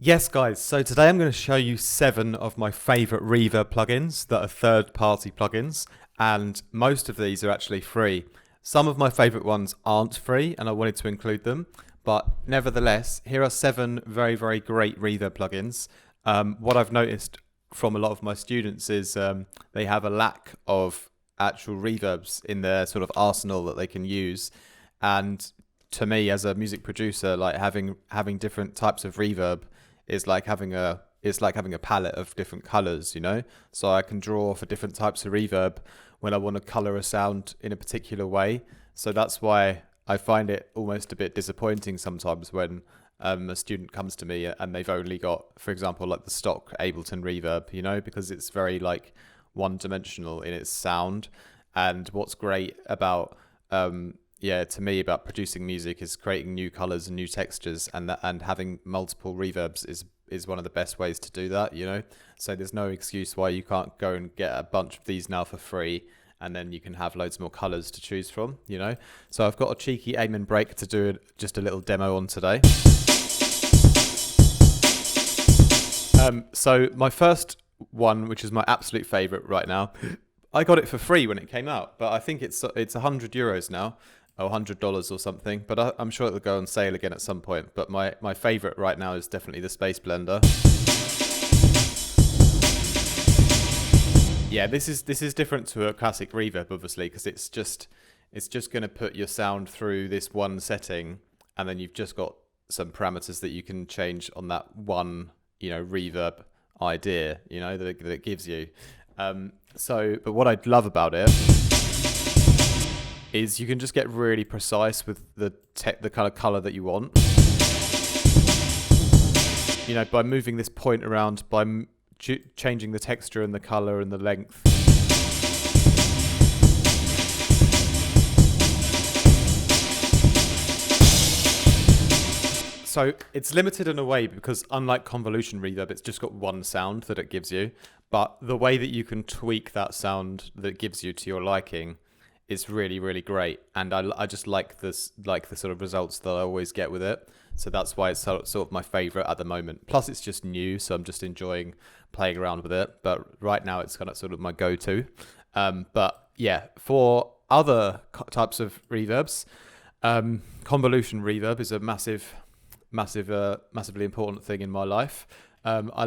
Yes, guys, so today I'm going to show you 7 of my favorite reverb plugins that are third-party plugins, and most of these are actually free. Some of my favorite ones aren't free, and I wanted to include them, but nevertheless, here are 7 very, very great reverb plugins. What I've noticed from a lot of my students is they have a lack of actual reverbs in their sort of arsenal that they can use, and to me, as a music producer, like having different types of reverb is like having a palette of different colors, you know? So I can draw for different types of reverb when I want to color a sound in a particular way. So that's why I find it almost a bit disappointing sometimes when a student comes to me and they've only got, for example, like the stock Ableton reverb, you know, because it's very like one-dimensional in its sound. And what's great about to me about producing music is creating new colors and new textures, and having multiple reverbs is one of the best ways to do that, you know? So there's no excuse why you can't go and get a bunch of these now for free, and then you can have loads more colors to choose from, you know? So I've got a cheeky aim and break to do just a little demo on today. So my first one, which is my absolute favorite right now, I got it for free when it came out, but I think it's €100 now, or $100 or something, but I'm sure it'll go on sale again at some point. But my favorite right now is definitely the Space Blender. Yeah, this is different to a classic reverb, obviously, because it's just going to put your sound through this one setting, and then you've just got some parameters that you can change on that one, you know, reverb idea, you know, that it gives you. But what I love about it is you can just get really precise with the kind of color that you want. You know, by moving this point around, by changing the texture and the color and the length. So it's limited in a way because unlike convolution reverb, it's just got one sound that it gives you. But the way that you can tweak that sound that it gives you to your liking is really, really great. And I just like the sort of results that I always get with it. So that's why it's sort of my favorite at the moment. Plus it's just new, so I'm just enjoying playing around with it. But right now it's kind of sort of my go-to. But yeah, for other types of reverbs, convolution reverb is a massively important thing in my life. I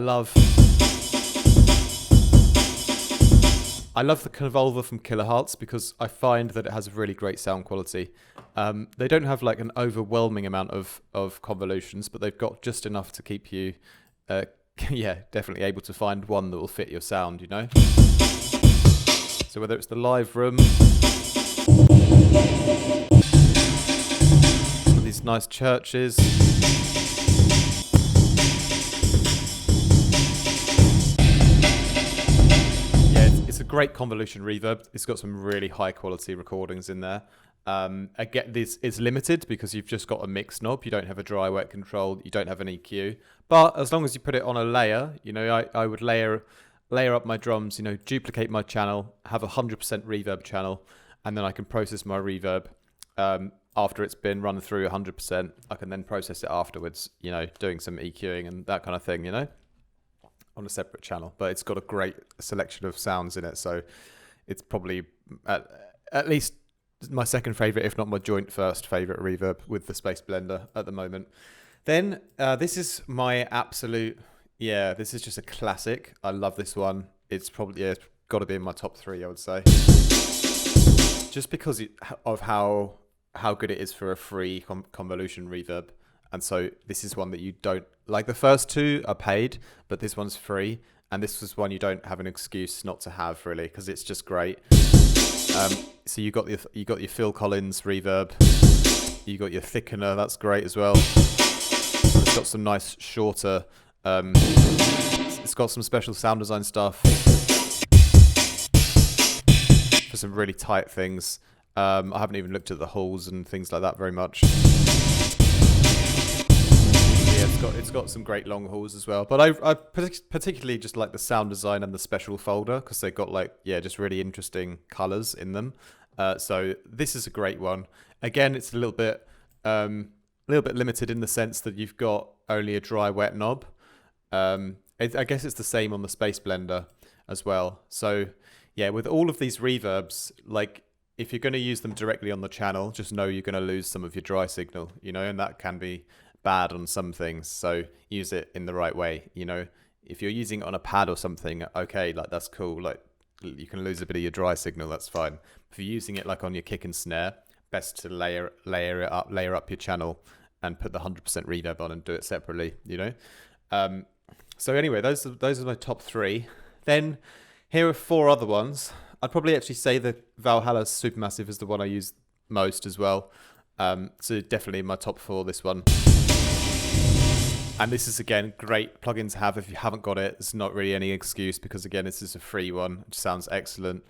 love the Convolver from Kilohertz because I find that it has a really great sound quality. They don't have like an overwhelming amount of convolutions, but they've got just enough to keep you, definitely able to find one that will fit your sound, you know? So whether it's the live room, some of these nice churches, it's a great convolution reverb. It's got some really high quality recordings in there. Again, this is limited because you've just got a mix knob. You don't have a dry wet control. You don't have an EQ. But as long as you put it on a layer, you know, I would layer up my drums, you know, duplicate my channel, have a 100% reverb channel, and then I can process my reverb after it's been run through 100%. I can then process it afterwards, you know, doing some EQing and that kind of thing, you know, on a separate channel. But it's got a great selection of sounds in it, so it's probably at least my second favorite, if not my joint first favorite reverb with the Space Blender at the moment. Then this is my absolute, this is just a classic. I love this one. It's probably it's got to be in my top 3, I would say, just because of how good it is for a free convolution reverb. And so this is one that you don't like. The first 2 are paid, but this one's free, and this was one you don't have an excuse not to have, really, because it's just great. So you got your Phil Collins reverb, you got your thickener, that's great as well. It's got some nice shorter. It's got some special sound design stuff for some really tight things. I haven't even looked at the holes and things like that very much. It's got some great long hauls as well, but I particularly just like the sound design and the special folder because they've got just really interesting colors in them. So this is a great one. Again, it's a little bit limited in the sense that you've got only a dry wet knob, I guess it's the same on the Space Blender as well. So yeah, with all of these reverbs, like if you're going to use them directly on the channel, just know you're going to lose some of your dry signal, you know, and that can be bad on some things. So use it in the right way, you know. If you're using it on a pad or something, okay, like that's cool. Like you can lose a bit of your dry signal, that's fine. If you're using it like on your kick and snare, best to layer up your channel and put the 100% reverb on and do it separately, you know. So anyway, those are my top 3. Then here are 4 other ones. I'd probably actually say the Valhalla Supermassive is the one I use most as well. So definitely my top 4, this one. And this is, again, great plugin to have if you haven't got it. It's not really any excuse because, again, this is a free one, which sounds excellent.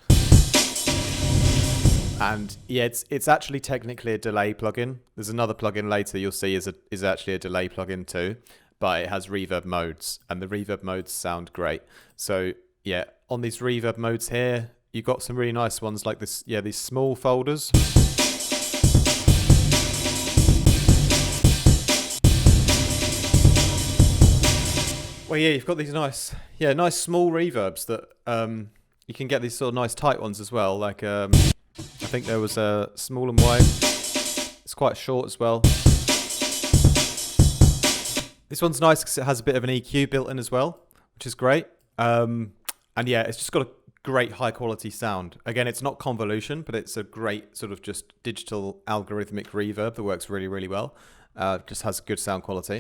And yeah, it's actually technically a delay plugin. There's another plugin later you'll see is actually a delay plugin too, but it has reverb modes, and the reverb modes sound great. So yeah, on these reverb modes here, you've got some really nice ones like this. Yeah, these small folders. Well, yeah, you've got these nice small reverbs that you can get these sort of nice tight ones as well. Like I think there was a small and wide. It's quite short as well. This one's nice because it has a bit of an EQ built in as well, which is great. And yeah, it's just got a great high quality sound. Again, it's not convolution, but it's a great sort of just digital algorithmic reverb that works really, really well. Just has good sound quality.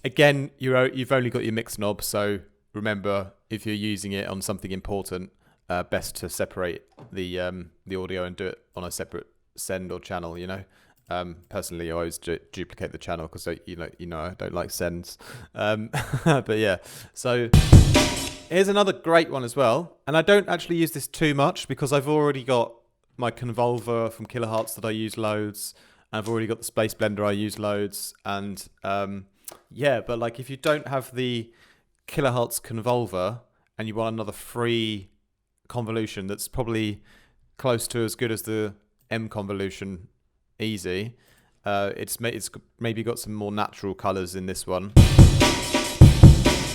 Again, you've only got your mix knob, so remember, if you're using it on something important, best to separate the audio and do it on a separate send or channel, you know. Personally, I always duplicate the channel because I don't like sends. But yeah, so here's another great one as well. And I don't actually use this too much because I've already got my Convolver from Kilohertz that I use loads. I've already got the Space Blender I use loads. And yeah, but like if you don't have the Kilohertz Convolver and you want another free convolution that's probably close to as good as the MConvolutionEZ, it's maybe got some more natural colors in this one.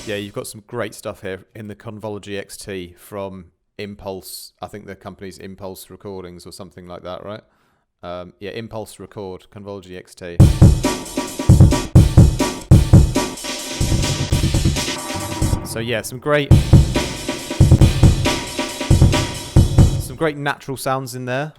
Yeah, you've got some great stuff here in the Convology XT from Impulse. I think the company's Impulse Recordings or something like that, right? Yeah, Impulse Record, Convology XT. So yeah, some great natural sounds in there.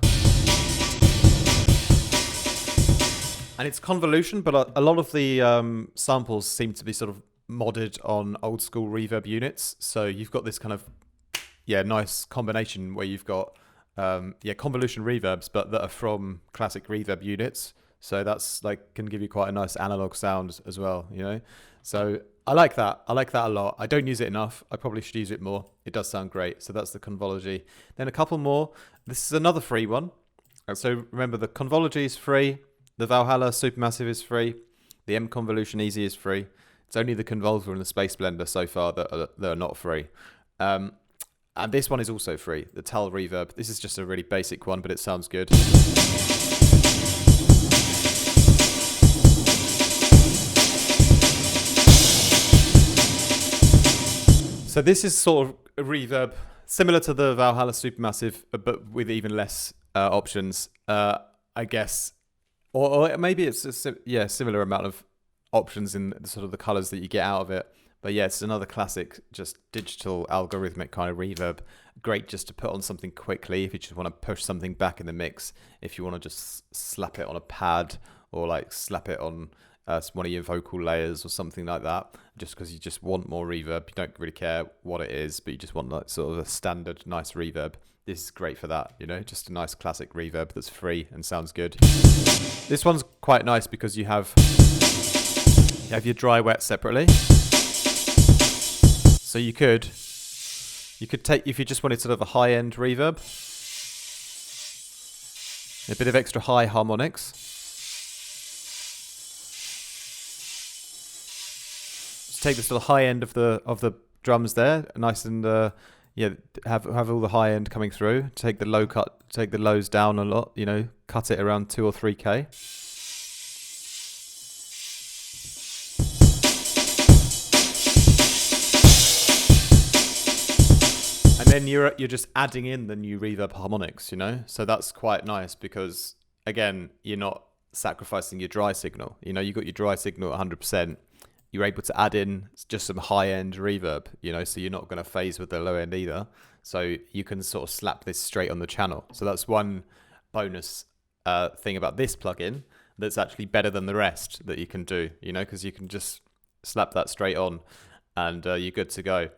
And it's convolution, but a lot of the samples seem to be sort of modded on old school reverb units. So you've got this kind of, nice combination where you've got, convolution reverbs, but that are from classic reverb units. So that's like, can give you quite a nice analog sound as well, you know? So I like that. I like that a lot. I don't use it enough. I probably should use it more. It does sound great. So that's the Convology. Then a couple more. This is another free one. So remember, the Convology is free. The Valhalla Supermassive is free. The MConvolutionEZ is free. It's only the Convolver and the Space Blender so far that are not free. And this one is also free, the TAL Reverb. This is just a really basic one, but it sounds good. So this is sort of a reverb similar to the Valhalla Supermassive, but with even less options, I guess. Or maybe it's a similar amount of options in the sort of the colors that you get out of it. But yeah, it's another classic, just digital algorithmic kind of reverb. Great just to put on something quickly if you just want to push something back in the mix. If you want to just slap it on a pad or like slap it on one of your vocal layers or something like that, just because you just want more reverb. You don't really care what it is, but you just want like sort of a standard nice reverb. This is great for that, you know, just a nice classic reverb that's free and sounds good. This one's quite nice because you have your dry wet separately. So you could take, if you just wanted sort of a high end reverb, a bit of extra high harmonics. Just take the sort of high end of the drums there, nice and have all the high end coming through. Take the lows down a lot, you know, cut it around 2 or 3K. then you're just adding in the new reverb harmonics, you know? So that's quite nice because, again, you're not sacrificing your dry signal. You know, you got your dry signal at 100%. You're able to add in just some high-end reverb, you know, so you're not going to phase with the low end either. So you can sort of slap this straight on the channel. So that's one bonus thing about this plugin that's actually better than the rest that you can do, you know, because you can just slap that straight on and you're good to go.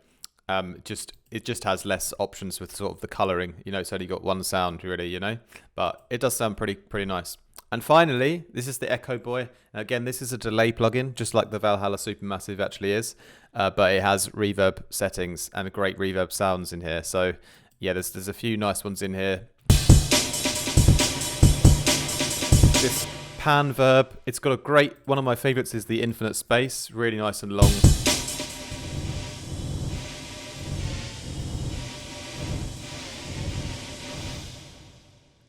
It just has less options with sort of the coloring, you know. It's only got one sound really, you know, but it does sound pretty nice. And finally, this is the EchoBoy. Again, this is a delay plugin, just like the Valhalla Supermassive actually is, but it has reverb settings and great reverb sounds in here. So yeah, there's a few nice ones in here. This pan verb, it's got a great, one of my favorites is the infinite space, really nice and long.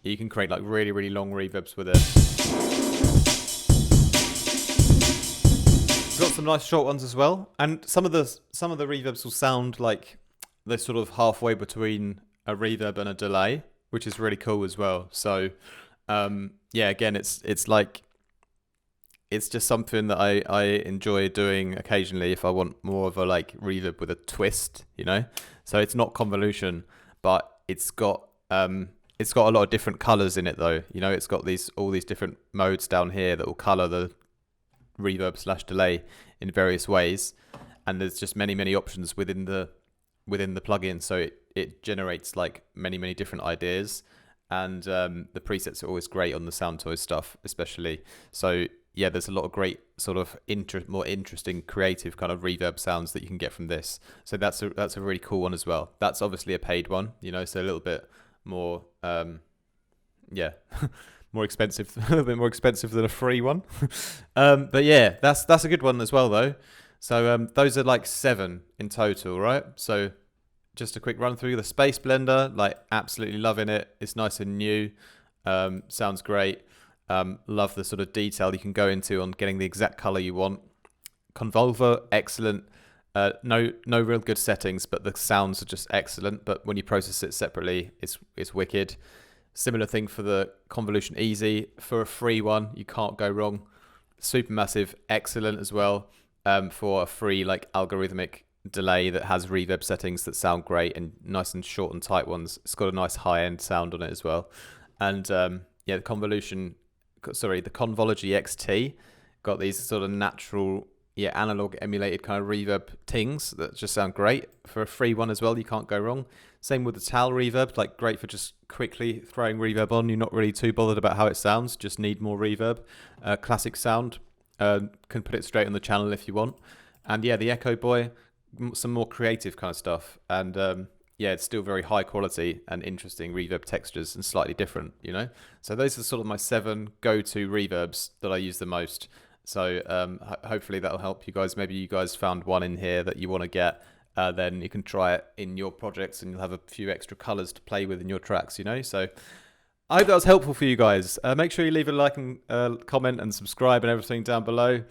You can create like really long reverbs with it. Got some nice short ones as well, and some of the reverbs will sound like they're sort of halfway between a reverb and a delay, which is really cool as well. So yeah, again, it's like, it's just something that I enjoy doing occasionally if I want more of a like reverb with a twist, you know. So it's not convolution, but it's got a lot of different colors in it though. You know, it's got all these different modes down here that will color the reverb / delay in various ways, and there's just many options within the plugin. So it generates like many different ideas, and the presets are always great on the Soundtoys stuff, especially. So yeah, there's a lot of great sort of more interesting, creative kind of reverb sounds that you can get from this. So that's a really cool one as well. That's obviously a paid one, you know, so a little bit more yeah, more expensive, a little bit more expensive than a free one. But yeah, that's a good one as well though. So those are like 7 in total, right? So just a quick run through the Space Blender, like absolutely loving it. It's nice and new, sounds great. Love the sort of detail you can go into on getting the exact color you want. Convolver, excellent. No real good settings, but the sounds are just excellent. But when you process it separately, it's wicked. Similar thing for the ConvolutionEZ. For a free one, you can't go wrong. Supermassive, excellent as well. For a free like algorithmic delay that has reverb settings that sound great and nice and short and tight ones. It's got a nice high-end sound on it as well. And yeah, the Convoluology XT got these sort of natural, yeah, analog emulated kind of reverb tings that just sound great. For a free one as well, you can't go wrong. Same with the TAL Reverb, like great for just quickly throwing reverb on. You're not really too bothered about how it sounds, just need more reverb. Classic sound, can put it straight on the channel if you want. And yeah, the EchoBoy, some more creative kind of stuff. And yeah, it's still very high quality and interesting reverb textures and slightly different, you know. So those are sort of my 7 go-to reverbs that I use the most. So hopefully that'll help you guys. Maybe you guys found one in here that you want to get. Then you can try it in your projects and you'll have a few extra colors to play with in your tracks, you know. So I hope that was helpful for you guys. Make sure you leave a like and comment and subscribe and everything down below.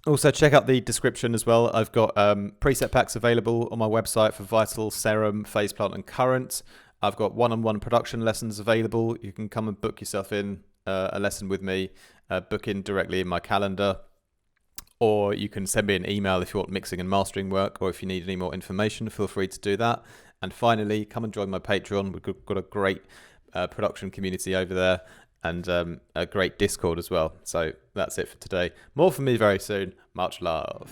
Also, check out the description as well. I've got preset packs available on my website for Vital, Serum, Faceplant and Current. I've got one-on-one production lessons available. You can come and book yourself in a lesson with me, book in directly in my calendar. Or you can send me an email if you want mixing and mastering work, or if you need any more information, feel free to do that. And finally, come and join my Patreon. We've got a great production community over there, and a great Discord as well. So that's it for today. More from me very soon. Much love.